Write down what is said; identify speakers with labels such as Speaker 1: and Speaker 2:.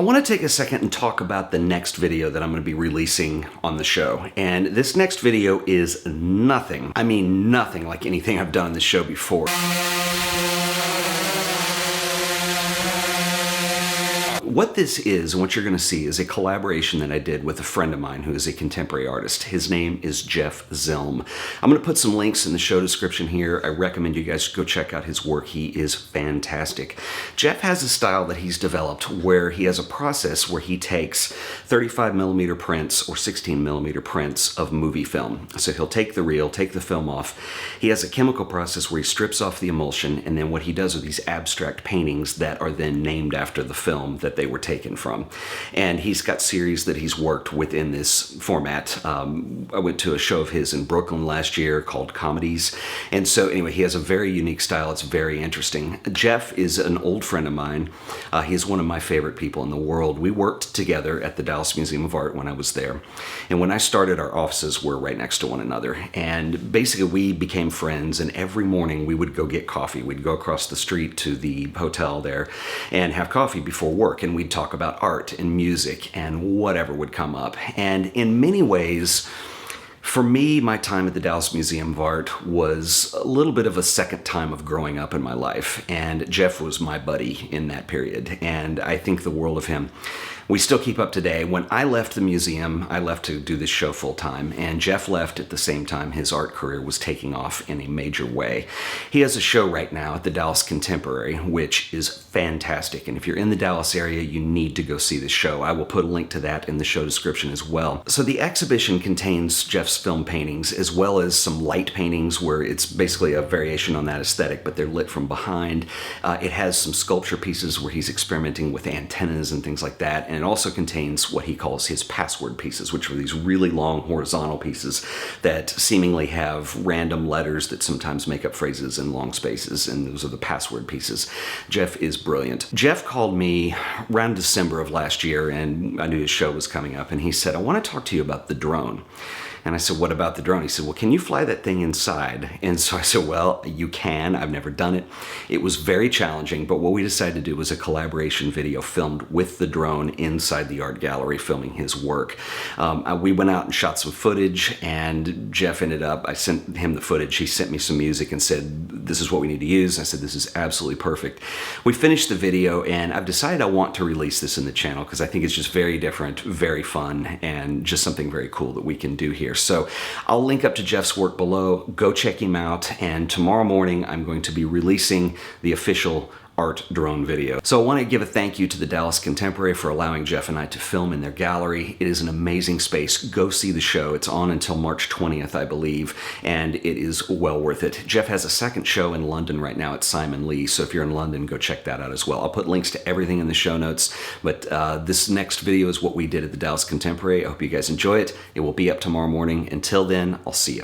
Speaker 1: want to take a second and talk about the next video that I'm going to be releasing on the show. And this next video is nothing, I mean nothing like anything I've done on this show before. What this is, and what you're going to see, is a collaboration that I did with a friend of mine who is a contemporary artist. His name is Jeff Zilm. I'm going to put some links in the show description here. I recommend you guys go check out his work. He is fantastic. Jeff has a style that he's developed where he has a process where he takes 35mm prints or 16mm prints of movie film. So he'll take the reel, take the film off. He has a chemical process where he strips off the emulsion, and then what he does with these abstract paintings that are then named after the film that they were taken from. And he's got series that he's worked within this format. I went to a show of his in Brooklyn last year called Comedies. And so anyway, he has a very unique style. It's very interesting. Jeff is an old friend of mine. He's one of my favorite people in the world. We worked together at the Dallas Museum of Art when I was there. And when I started, our offices were right next to one another. And basically we became friends, and every morning we would go get coffee. We'd go across the street to the hotel there and have coffee before work. And we'd talk about art and music and whatever would come up. And in many ways, for me, my time at the Dallas Museum of Art was a little bit of a second time of growing up in my life. And Jeff was my buddy in that period. And I think the world of him. We still keep up today. When I left the museum, I left to do this show full time, and Jeff left at the same time his art career was taking off in a major way. He has a show right now at the Dallas Contemporary, which is fantastic. And if you're in the Dallas area, you need to go see this show. I will put a link to that in the show description as well. So the exhibition contains Jeff's film paintings, as well as some light paintings where it's basically a variation on that aesthetic, but they're lit from behind. It has some sculpture pieces where he's experimenting with antennas and things like that. And it also contains what he calls his password pieces, which are these really long horizontal pieces that seemingly have random letters that sometimes make up phrases in long spaces, and those are the password pieces. Jeff is brilliant. Jeff called me around December of last year, and I knew his show was coming up, and he said, "I want to talk to you about the drone." And I said, "What about the drone?" He said, "Well, can you fly that thing inside?" And so I said, "Well, you can. I've never done it." It was very challenging, but what we decided to do was a collaboration video filmed with the drone inside the art gallery, filming his work. We went out and shot some footage, and Jeff ended up, I sent him the footage. He sent me some music and said, "This is what we need to use." I said, "This is absolutely perfect." We finished the video, and I've decided I want to release this in the channel because I think it's just very different, very fun, and just something very cool that we can do here. So I'll link up to Jeff's work below. Go check him out. And tomorrow morning, I'm going to be releasing the official art drone video. So I want to give a thank you to the Dallas Contemporary for allowing Jeff and I to film in their gallery. It is an amazing space. Go see the show. It's on until March 20th, I believe, and it is well worth it. Jeff has a second show in London right now at Simon Lee, so if you're in London, go check that out as well. I'll put links to everything in the show notes, but this next video is what we did at the Dallas Contemporary. I hope you guys enjoy it. It will be up tomorrow morning. Until then, I'll see you.